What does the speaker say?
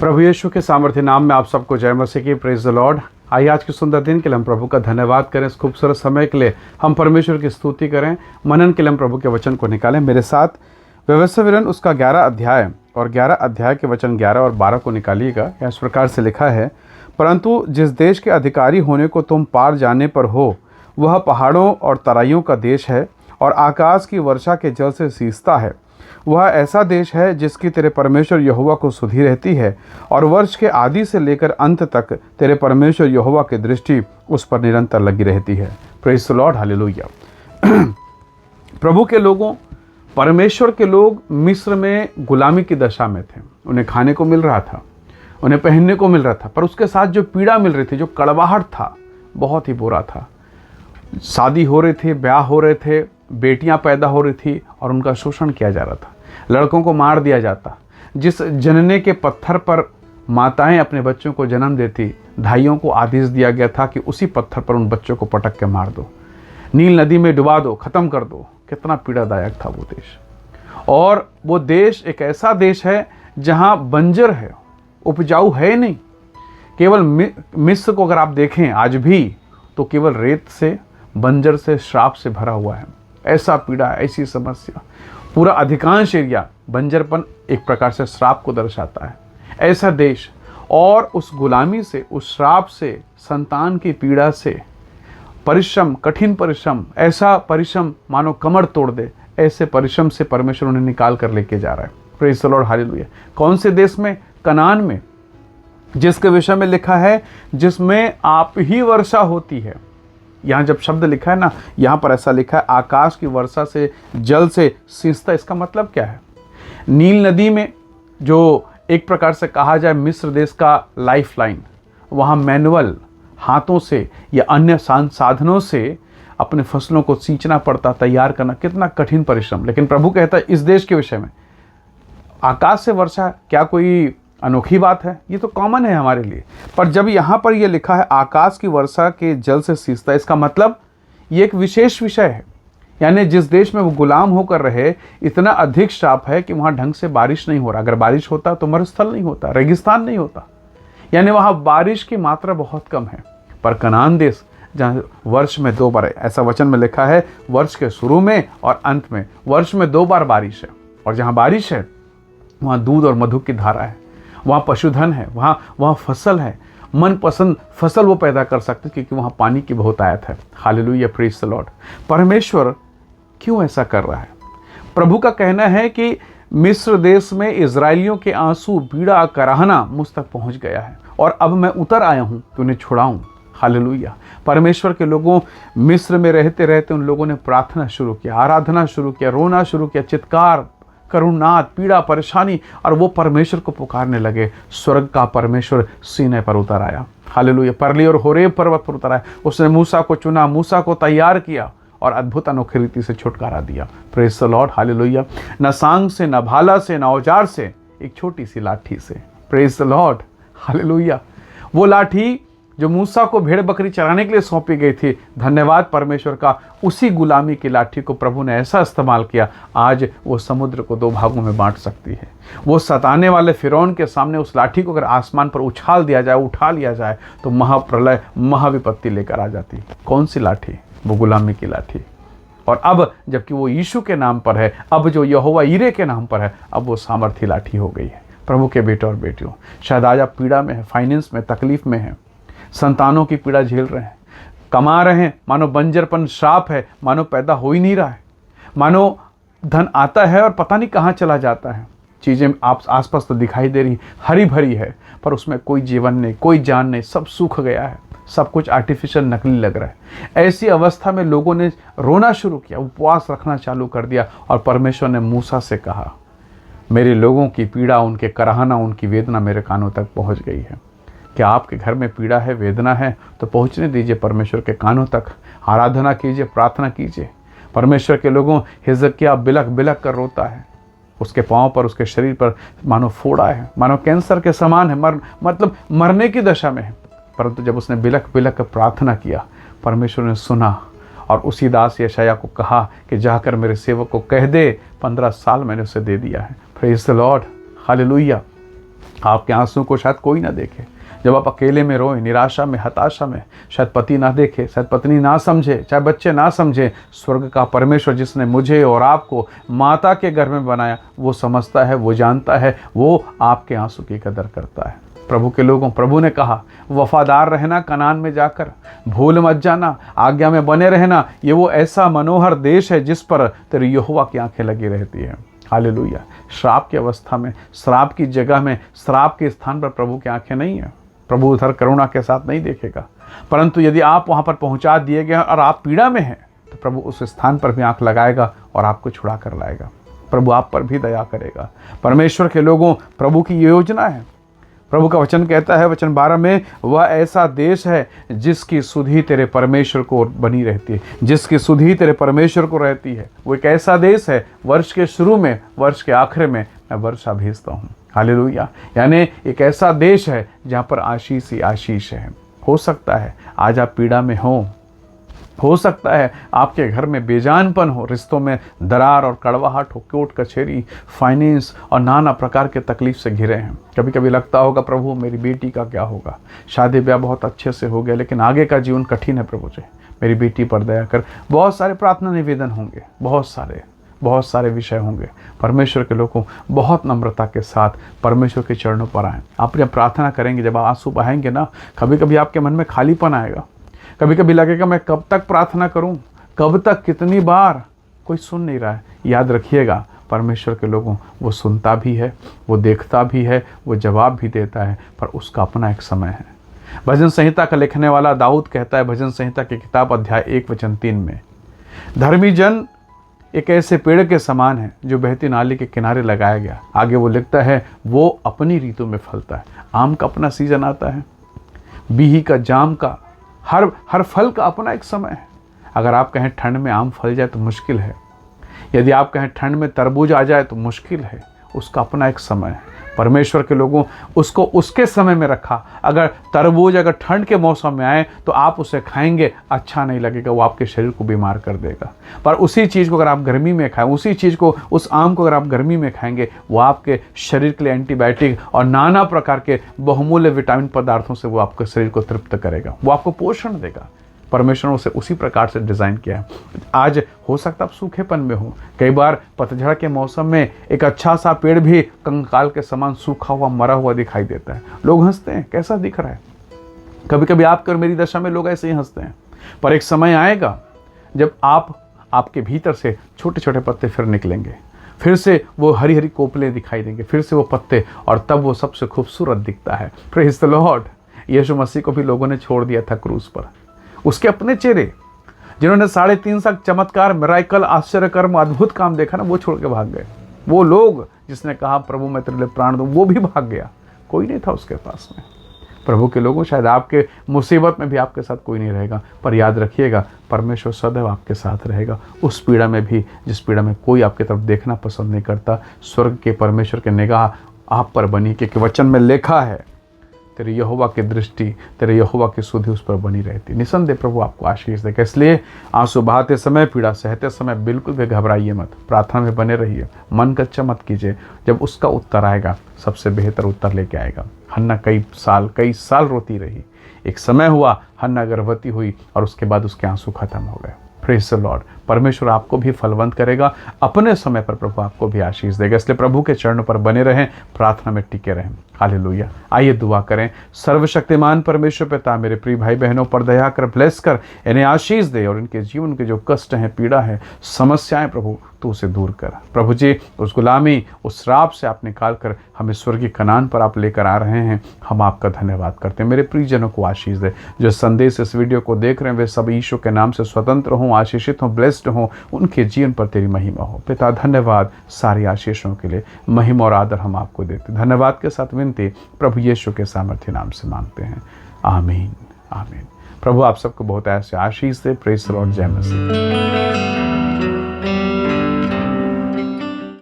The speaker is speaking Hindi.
प्रभु यीशु के सामर्थ्य नाम में आप सबको जय मसीह की। Praise the Lord. आइए आज के सुंदर दिन के लिए हम प्रभु का धन्यवाद करें। इस खूबसूरत समय के लिए हम परमेश्वर की स्तुति करें। मनन के लिए हम प्रभु के वचन को निकालें। मेरे साथ व्यवस्था विवरण उसका 11 अध्याय और 11 अध्याय के वचन 11 और 12 को निकालिएगा। यहाँ इस प्रकार से लिखा है, परंतु जिस देश के अधिकारी होने को तुम पार जाने पर हो, वह पहाड़ों और तराइयों का देश है और आकाश की वर्षा के जल से सींचता है। वह ऐसा देश है जिसकी तेरे परमेश्वर यहोवा को सुधि रहती है और वर्ष के आदि से लेकर अंत तक तेरे परमेश्वर यहोवा की दृष्टि उस पर निरंतर लगी रहती है। Praise the Lord, hallelujah. प्रभु के लोगों, परमेश्वर के लोग मिस्र में गुलामी की दशा में थे। उन्हें खाने को मिल रहा था, उन्हें पहनने को मिल रहा था, पर उसके साथ जो पीड़ा मिल रही थी, जो कड़वाहट था, बहुत ही बुरा था। शादी हो रही थी, ब्याह हो रहे थे, बेटियां पैदा हो रही थी और उनका शोषण किया जा रहा था। लड़कों को मार दिया जाता। जिस जनने के पत्थर पर माताएं अपने बच्चों को जन्म देती, भाइयों को आदेश दिया गया था कि उसी पत्थर पर उन बच्चों को पटक के मार दो, नील नदी में डुबा दो, ख़त्म कर दो। कितना पीड़ादायक था वो देश। और वो देश एक ऐसा देश है जहाँ बंजर है, उपजाऊ है नहीं। केवल मिस्र को अगर आप देखें आज भी, तो केवल रेत से, बंजर से, श्राप से भरा हुआ है। ऐसा पीड़ा, ऐसी समस्या, पूरा अधिकांश एरिया बंजरपन एक प्रकार से श्राप को दर्शाता है। ऐसा देश, और उस गुलामी से, उस श्राप से, संतान की पीड़ा से, परिश्रम, कठिन परिश्रम, ऐसा परिश्रम मानो कमर तोड़ दे, ऐसे परिश्रम से परमेश्वर उन्हें निकाल कर लेके जा रहा है। Praise the Lord, hallelujah. कौन से देश में? कनान में, जिसके विषय में लिखा है जिसमें आप ही वर्षा होती है। यहाँ जब शब्द लिखा है ना, यहाँ पर ऐसा लिखा है, आकाश की वर्षा से, जल से सींचता। इसका मतलब क्या है? नील नदी में, जो एक प्रकार से कहा जाए मिस्र देश का लाइफ लाइन, वहाँ मैनुअल हाथों से या अन्य साधनों से अपने फसलों को सींचना पड़ता, तैयार करना, कितना कठिन परिश्रम। लेकिन प्रभु कहता है इस देश के विषय में, आकाश से वर्षा क्या कोई अनोखी बात है? ये तो कॉमन है हमारे लिए। पर जब यहाँ पर ये लिखा है आकाश की वर्षा के जल से सींचता, इसका मतलब ये एक विशेष विषय है। यानी जिस देश में वो गुलाम होकर रहे, इतना अधिक श्राप है कि वहाँ ढंग से बारिश नहीं हो रहा। अगर बारिश होता तो मरुस्थल नहीं होता, रेगिस्तान नहीं होता। यानी वहाँ बारिश की मात्रा बहुत कम है। पर कनान देश, जहाँ वर्ष में 2 बार, ऐसा वचन में लिखा है, वर्ष के शुरू में और अंत में वर्ष में 2 बार बारिश है। और जहाँ बारिश है वहाँ दूध और मधु की धारा है, वहाँ पशुधन है, वहाँ फसल है। मनपसंद फसल वो पैदा कर सकते क्योंकि वहाँ पानी की बहुत आयत है। Hallelujah, praise the Lord. परमेश्वर क्यों ऐसा कर रहा है? प्रभु का कहना है कि मिस्र देश में इजराइलियों के आंसू, पीड़ा, कराहना मुझ तक पहुँच गया है और अब मैं उतर आया हूँ कि उन्हें छुड़ाऊँ। हालेलुया। परमेश्वर के लोगों, मिस्र में रहते रहते उन लोगों ने प्रार्थना शुरू किया, आराधना शुरू किया, रोना शुरू किया, चित्कार, करुणात, पीड़ा, परेशानी, और वो परमेश्वर को पुकारने लगे। स्वर्ग का परमेश्वर सीने पर उतर आया। हालेलुया। परली और होरेब पर्वत पर उतर आया। उसने मूसा को चुना, मूसा को तैयार किया और अद्भुत अनोखी रीति से छुटकारा दिया। Praise the Lord, hallelujah. न सांग से, न भाला से, न औजार से, एक छोटी सी लाठी से। Praise the Lord, hallelujah. वो लाठी जो मूसा को भेड़ बकरी चराने के लिए सौंपी गई थी, धन्यवाद परमेश्वर का, उसी गुलामी की लाठी को प्रभु ने ऐसा इस्तेमाल किया, आज वो समुद्र को 2 भागों में बांट सकती है। वो सताने वाले फिरौन के सामने उस लाठी को अगर आसमान पर उछाल दिया जाए, उठा लिया जाए, तो महाप्रलय, महाविपत्ति लेकर आ जाती। कौन सी लाठी? वो गुलामी की लाठी। और अब जबकि वो यीशु के नाम पर है, अब जो यहोवा यीरे के नाम पर है, अब वो सामर्थी लाठी हो गई है। प्रभु के बेटे और बेटियों, शायद आज आप पीड़ा में है, फाइनेंस में तकलीफ में है, संतानों की पीड़ा झेल रहे हैं, कमा रहे हैं, मानो बंजरपन श्राप है, मानो पैदा हो ही नहीं रहा है, मानो धन आता है और पता नहीं कहाँ चला जाता है। चीज़ें आप आसपास तो दिखाई दे रही, हरी भरी है, पर उसमें कोई जीवन नहीं, कोई जान नहीं, सब सूख गया है, सब कुछ आर्टिफिशियल, नकली लग रहा है। ऐसी अवस्था में लोगों ने रोना शुरू किया, उपवास रखना चालू कर दिया और परमेश्वर ने मूसा से कहा, मेरे लोगों की पीड़ा, उनके कराहना, उनकी वेदना मेरे कानों तक पहुँच गई है। क्या आपके घर में पीड़ा है, वेदना है, तो पहुंचने दीजिए परमेश्वर के कानों तक। आराधना कीजिए, प्रार्थना कीजिए। परमेश्वर के लोगों, हिजकिय्याह बिलख बिलख कर रोता है। उसके पाँव पर, उसके शरीर पर मानो फोड़ा है, मानो कैंसर के समान है, मतलब मरने की दशा में है। परंतु जब उसने बिलख बिलख कर प्रार्थना किया, परमेश्वर ने सुना और उसी दास यशायाह को कहा कि जाकर मेरे सेवक को कह दे, 15 साल मैंने उसे दे दिया है। Praise the Lord, hallelujah. आपके आंसू को शायद कोई ना देखे, जब आप अकेले में रोएं, निराशा में, हताशा में, शायद पति ना देखे, शायद पत्नी ना समझे, चाहे बच्चे ना समझे, स्वर्ग का परमेश्वर जिसने मुझे और आपको माता के घर में बनाया, वो समझता है, वो जानता है, वो आपके आंसू की कदर करता है। प्रभु के लोगों, प्रभु ने कहा वफादार रहना, कनान में जाकर भूल मत जाना, आज्ञा में बने रहना। ये वो ऐसा मनोहर देश है जिस पर तेरी यहोवा की आंखें लगी रहती है। हालेलुया। श्राप की अवस्था में, श्राप की जगह में, श्राप के स्थान पर प्रभु की आंखें नहीं है। प्रभु उधर करुणा के साथ नहीं देखेगा, परंतु यदि आप वहाँ पर पहुँचा दिए गए और आप पीड़ा में हैं, तो प्रभु उस स्थान पर भी आंख लगाएगा और आपको छुड़ा कर लाएगा। प्रभु आप पर भी दया करेगा। परमेश्वर के लोगों, प्रभु की ये योजना है। प्रभु का वचन कहता है, वचन 12 में, वह ऐसा देश है जिसकी सुधि तेरे परमेश्वर को बनी रहती है, जिसकी सुधि तेरे परमेश्वर को रहती है। वो एक ऐसा देश है, वर्ष के शुरू में, वर्ष के आखिर में मैं वर्षा भेजता हूँ। हालेलुया। यानी एक ऐसा देश है जहाँ पर आशीष ही आशीष है। हो सकता है आज आप पीड़ा में हो सकता है आपके घर में बेजानपन हो, रिश्तों में दरार और कड़वाहट हो, कोर्ट कचहरी, फाइनेंस और नाना प्रकार के तकलीफ से घिरे हैं। कभी कभी लगता होगा प्रभु मेरी बेटी का क्या होगा, शादी ब्याह बहुत अच्छे से हो गया लेकिन आगे का जीवन कठिन है, प्रभु जी मेरी बेटी पर दया कर। बहुत सारे प्रार्थना निवेदन होंगे, बहुत सारे विषय होंगे। परमेश्वर के लोगों, बहुत नम्रता के साथ परमेश्वर के चरणों पर आएँ। आप जब प्रार्थना करेंगे, जब आंसू बहाएंगे ना, कभी कभी आपके मन में खालीपन आएगा, कभी कभी लगेगा मैं कब तक प्रार्थना करूं, कब तक, कितनी बार, कोई सुन नहीं रहा है। याद रखिएगा परमेश्वर के लोगों, वो सुनता भी है, वो देखता भी है, वो जवाब भी देता है, पर उसका अपना एक समय है। भजन संहिता का लिखने वाला दाऊद कहता है, भजन संहिता की किताब अध्याय 1 वचन 3 में, धर्मी जन एक ऐसे पेड़ के समान है जो बहती नाली के किनारे लगाया गया। आगे वो लिखता है, वो अपनी ऋतु में फलता है। आम का अपना सीजन आता है, बीही का, जाम का, हर फल का अपना एक समय है। अगर आप कहें ठंड में आम फल जाए तो मुश्किल है, यदि आप कहें ठंड में तरबूज आ जाए तो मुश्किल है। उसका अपना एक समय है। परमेश्वर के लोगों, उसको उसके समय में रखा। अगर तरबूज अगर ठंड के मौसम में आए तो आप उसे खाएंगे, अच्छा नहीं लगेगा, वो आपके शरीर को बीमार कर देगा। पर उसी चीज़ को अगर आप गर्मी में खाएं, उसी चीज़ को, उस आम को अगर आप गर्मी में खाएंगे, वो आपके शरीर के लिए एंटीबायोटिक और नाना प्रकार के बहुमूल्य विटामिन पदार्थों से वो आपके शरीर को तृप्त करेगा, वो आपको पोषण देगा। परमेश्वर ने उसे उसी प्रकार से डिज़ाइन किया है। आज हो सकता है आप सूखेपन में हो, कई बार पतझड़ के मौसम में एक अच्छा सा पेड़ भी कंकाल के समान सूखा हुआ, मरा हुआ दिखाई देता है। लोग हंसते हैं, कैसा दिख रहा है। कभी कभी आपके और मेरी दशा में लोग ऐसे ही हंसते हैं, पर एक समय आएगा जब आपके भीतर से छोटे छोटे पत्ते फिर निकलेंगे, फिर से वो हरी हरी कोपलें दिखाई देंगे, फिर से वो पत्ते, और तब वो सबसे खूबसूरत दिखता है। Praise the Lord. Yeshu Masih को भी लोगों ने छोड़ दिया था क्रूस पर। उसके अपने चेहरे, जिन्होंने 3.5 साल चमत्कार, मिराकल, आश्चर्यकर्म, अद्भुत काम देखा ना, वो छोड़ के भाग गए। वो लोग जिसने कहा प्रभु मैं तेरे लिए प्राण दूं, वो भी भाग गया, कोई नहीं था उसके पास में। प्रभु के लोगों, शायद आपके मुसीबत में भी आपके साथ कोई नहीं रहेगा, पर याद रखिएगा परमेश्वर सदैव आपके साथ रहेगा। उस पीड़ा में भी, जिस पीड़ा में कोई आपकी तरफ देखना पसंद नहीं करता, स्वर्ग के परमेश्वर की निगाह आप पर बनी, क्योंकि वचन में लिखा है तेरे यहोवा की दृष्टि, तेरे यहोवा की सुधि उस पर बनी रहती। निसंदेह प्रभु आपको आशीष देगा। इसलिए आंसू बहाते समय, पीड़ा सहते समय बिल्कुल भी घबराइए मत, प्रार्थना में बने रहिए, मन कच्चा मत कीजिए। जब उसका उत्तर आएगा, सबसे बेहतर उत्तर लेके आएगा। हन्ना कई साल रोती रही। एक समय हुआ हन्ना गर्भवती हुई और उसके बाद उसके आंसू खत्म हो गए। Praise the Lord. परमेश्वर आपको भी फलवंत करेगा, अपने समय पर प्रभु आपको भी आशीष देगा। इसलिए प्रभु के चरणों पर बने रहें, प्रार्थना में टिके रहें। हालेलुया। आइए दुआ करें। सर्वशक्तिमान परमेश्वर पिता, मेरे प्रिय भाई बहनों पर दया कर, ब्लेस कर, इन्हें आशीष दे और इनके जीवन के जो कष्ट हैं, पीड़ा है, समस्याएं, प्रभु तू उसे दूर कर। प्रभु जी, उस गुलामी, उस श्राप से आप निकाल कर हमें स्वर्गीय कनान पर आप लेकर आ रहे हैं, हम आपका धन्यवाद करते हैं। मेरे प्रियजनों को आशीष दे। जो संदेश इस वीडियो को देख रहे हैं वे सब यीशु के नाम से स्वतंत्र हों, आशीषित हों, ब्लेस्ड हों, उनके जीवन पर तेरी महिमा हो। पिता धन्यवाद सारी आशीषों के लिए, महिमा और आदर हम आपको देते। धन्यवाद के साथ विनती प्रभु यीशु के सामर्थ्य नाम से मांगते हैं, आमीन आमीन। प्रभु आप सबको बहुत ऐसे आशीष दे। Praise the Lord. जय मसीह।